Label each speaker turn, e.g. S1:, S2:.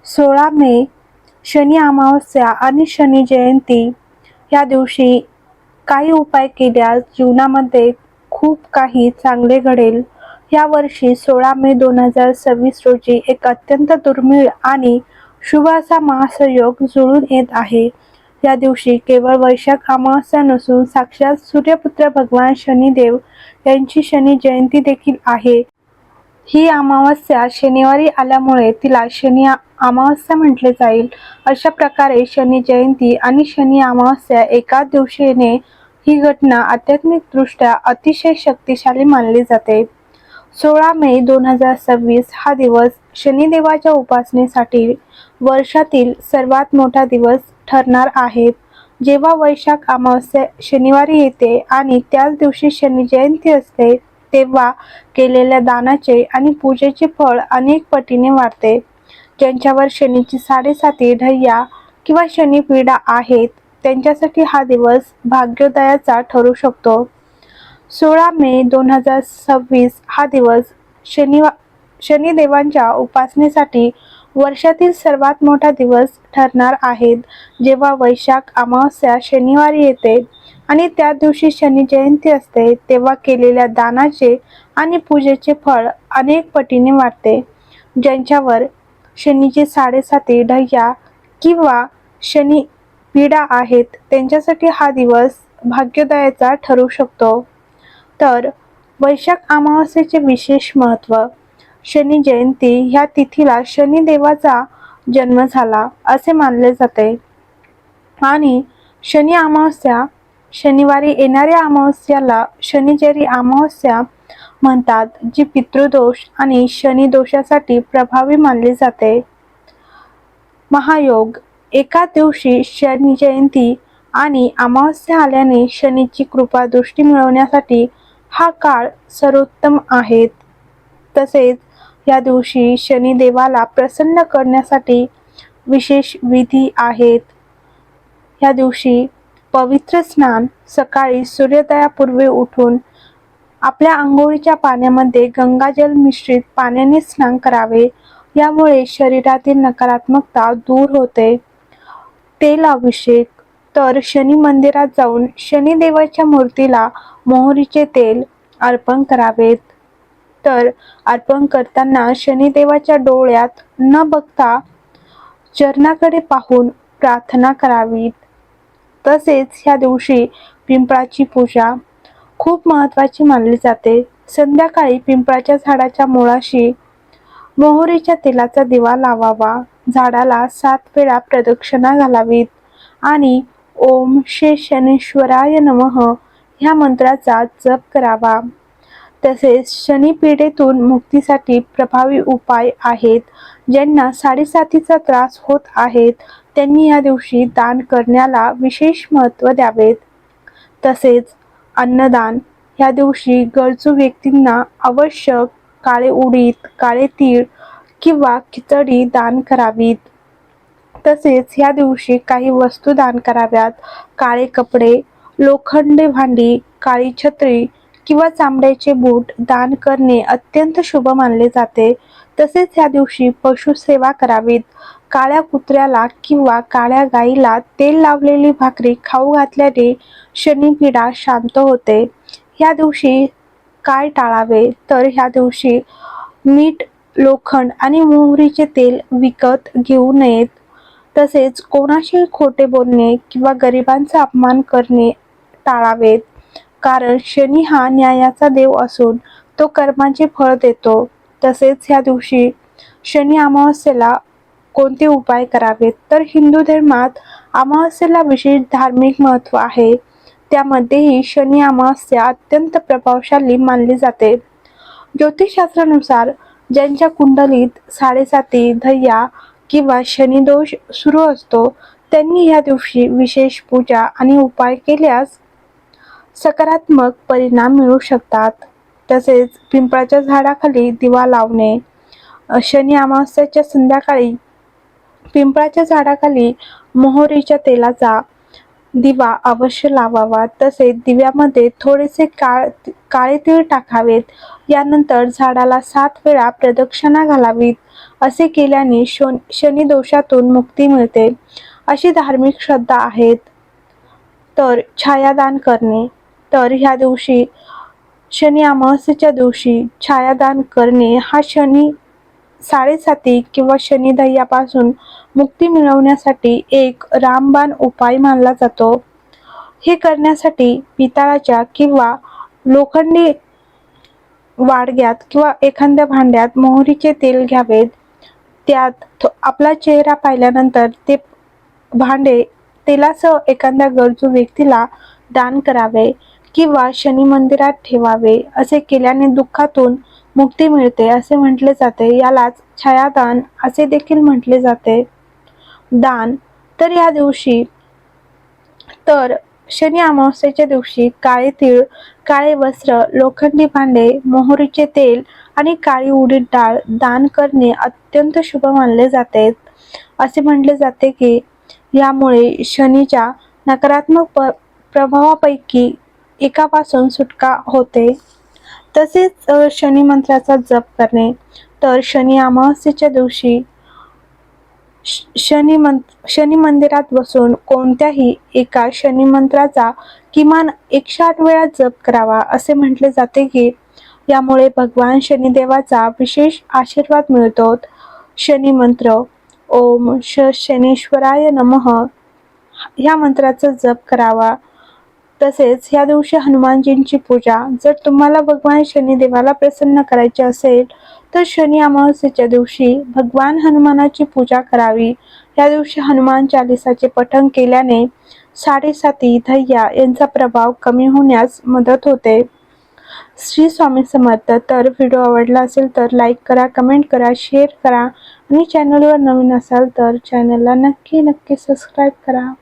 S1: 16 मे शनी अमावस्या आणि शनी जयंती या दिवशी काही उपाय केल्यास जीवनामध्ये खूप काही चांगले घडेल. या वर्षी 16 मे 2026 रोजी एक अत्यंत दुर्मिळ आणि शुभ असा महासंयोग जुळून येत आहे. या दिवशी केवळ वैशाख अमावस्या नसून साक्षात सूर्यपुत्र भगवान शनिदेव यांची शनी जयंती देखील आहे. ही अमावस्या शनिवारी आल्यामुळे तिला शनी अमावस्या म्हटले जाईल. अशा प्रकारे शनी जयंती आणि शनी अमावस्या एकाच दिवशी येणे ही घटना आध्यात्मिकदृष्ट्या अतिशय शक्तिशाली मानली जाते. 16 मे 2026 हा दिवस शनिदेवाच्या उपासनेसाठी वर्षातील सर्वात मोठा दिवस ठरणार आहे. जेव्हा वैशाख अमावस्या शनिवारी येते आणि त्याच दिवशी शनी जयंती असते, तेव्हा केलेल्या दानाचे आणि पूजेचे फळ अनेक पटीने वाढते. ज्यांच्यावर शनीची 7.5 ढय्या किंवा शनीपीडा आहेत, त्यांच्यासाठी हा दिवस भाग्योदयाचा ठरू शकतो. 16 मे 2026 हा दिवस शनिदेवांच्या उपासनेसाठी वर्षातील सर्वात मोठा दिवस ठरणार आहे. जेव्हा वैशाख अमावस्या शनिवारी येते आणि त्याच दिवशी शनी जयंती असते, तेव्हा केलेल्या दानाचे आणि पूजेचे फळ अनेक पटीने वाढते. ज्यांच्यावर शनीची 7.5 ढय्या किंवा शनी पीडा आहेत, त्यांच्यासाठी हा दिवस भाग्योदयाचा ठरू शकतो. तर वैशाख अमावस्येचे विशेष महत्त्व. शनी जयंती ह्या तिथीला शनिदेवाचा जन्म झाला असे मानले जाते आणि शनी अमावस्या शनिवारी येणाऱ्या अमावस्याला शनिचरी अमावस्या म्हणतात, जी पितृदोष आणि शनी दोषासाठी प्रभावी मानली जाते. महायोग. एका दिवशी शनी जयंती आणि अमावस्या आल्याने शनीची कृपा दृष्टी मिळवण्यासाठी हा काळ सर्वोत्तम आहे. तसेच या दिवशी शनिदेवाला प्रसन्न करण्यासाठी विशेष विधी आहेत. या दिवशी पवित्र स्नान. सकाळी सूर्योदयापूर्वी उठून आपल्या अंघोळीच्या पाण्यामध्ये गंगाजल मिश्रित पाण्याने स्नान करावे. यामुळे शरीरातील नकारात्मकता दूर होते. तेल अभिषेक. तर शनी मंदिरात जाऊन शनिदेवाच्या मूर्तीला मोहरीचे तेल अर्पण करावेत. तर अर्पण करताना शनिदेवाच्या डोळ्यात न बघता चरणाकडे पाहून प्रार्थना करावी. तसेच ह्या दिवशी पिंपळाची पूजा खूप महत्त्वाची मानली जाते. संध्याकाळी पिंपळाच्या झाडाच्या मुळाशी मोहरीच्या तेलाचा दिवा लावावा. झाडाला 7 वेळा प्रदक्षिणा घालावीत आणि ओम श्री शनीश्वराय नमः ह्या मंत्राचा जप करावा. तसेच शनीपीडेतून मुक्तीसाठी प्रभावी उपाय आहेत. ज्यांना 7.5चा त्रास होत आहेत, त्यांनी या दिवशी दान करण्याला विशेष महत्त्व द्यावेत. तसेच अन्नदान. या दिवशी गरजू व्यक्तींना आवश्यक काळे उडीद, काळे तीळ किंवा खिचडी दान करावीत. तसेच या दिवशी काही वस्तू दान कराव्यात. काळे कपडे, लोखंडी भांडी, काळी छत्री किंवा चामड्याचे बूट दान करणे अत्यंत शुभ मानले जाते. तसेच या दिवशी पशुसेवा करावीत. काळ्या कुत्र्याला किंवा काळ्या गाईला तेल लावलेली भाकरी खाऊ घातल्याने शनीपीडा शांत होते. ह्या दिवशी काय टाळावे, तर ह्या दिवशी मीठ, लोखंड आणि मोहरीचे तेल विकत घेऊ नयेत. तसेच कोणाशी खोटे बोलणे किंवा गरिबांचा अपमान करणे टाळावेत. कारण शनी हा न्यायाचा देव असून तो कर्माचे फळ देतो. तसेच ह्या दिवशी शनी अमावस्येला कोणते उपाय करावेत, तर हिंदू धर्मात अमावस्येला विशेष धार्मिक महत्त्व आहे. त्यामध्येही शनी अमावस्या अत्यंत प्रभावशाली मानली जाते. ज्योतिषशास्त्रानुसार ज्यांच्या कुंडलीत 7.5 ढय्या किंवा शनिदोष सुरू असतो, त्यांनी या दिवशी विशेष पूजा आणि उपाय केल्यास सकारात्मक परिणाम मिळू शकतात. तसेच पिंपळाच्या झाडाखाली दिवा लावणे. शनी अमावस्येच्या संध्याकाळी पिंपळाच्या झाडाखाली मोहरीच्या तेलाचा दिवा अवश्य लावावा. तसेच दिव्यामध्ये थोडेसे काळे तीळ टाकावेत. यानंतर झाडाला 7 वेळा प्रदक्षिणा घालावीत असे केल्याने शनी दोषातून मुक्ती मिळते अशी धार्मिक श्रद्धा आहेत. तर छायादान करणे, तर ह्या दिवशी शनी अमावस्येच्या दिवशी छायादान करणे हा शनी साडेसाती किंवा शनिदय यापासून मुक्ती मिळवण्यासाठी एक रामबाण उपाय मानला जातो. हे करण्यासाठी पितळाच्या किंवा लोखंडी वाडग्यात किंवा एखाद्या भांड्यात मोहरीचे तेल घ्यावेत. त्यात आपला चेहरा पाहिल्यानंतर ते भांडे तेलासह एखाद्या गरजू व्यक्तीला दान करावे किंवा शनी मंदिरात ठेवावे. असे केल्याने दुःखातून मुक्ती मिळते असे म्हटले जाते. यालाच छायादान असे देखील म्हटले जाते. दान, तर या दिवशी तर शनी अमावस्येच्या दिवशी काळे तीळ, काळे वस्त्र, लोखंडी भांडे, मोहरीचे तेल आणि काळी उडीद डाळ दान करणे अत्यंत शुभ मानले जाते. असे म्हटले जाते की यामुळे शनीच्या नकारात्मक प्रभावापैकी एकापासून सुटका होते. तसेच शनी मंत्राचा जप करणे, तर शनी अमावस्येच्या दिवशी शनी मंदिरात बसून कोणत्याही एका शनी मंत्राचा किमान 108 वेळा जप करावा. असे म्हटले जाते की यामुळे भगवान शनिदेवाचा विशेष आशीर्वाद मिळतो. शनी मंत्र ओम शनीश्वराय नमः ह्या मंत्राचा जप करावा. तसेच या दिवशी हनुमानजींची पूजा, जर तुम्हाला भगवान शनिदेवाला प्रसन्न करायचे असेल तर शनी अमावस्येच्या दिवशी भगवान हनुमानाची पूजा करावी. या दिवशी हनुमान चालिसाचे पठण केल्याने साडेसाती धैर्य यांचा प्रभाव कमी होण्यास मदत होते. श्री स्वामी समर्थ. तर व्हिडिओ आवडला असेल तर लाईक करा, कमेंट करा, शेअर करा आणि चॅनलवर नवीन असाल तर चॅनलला नक्की सबस्क्राईब करा.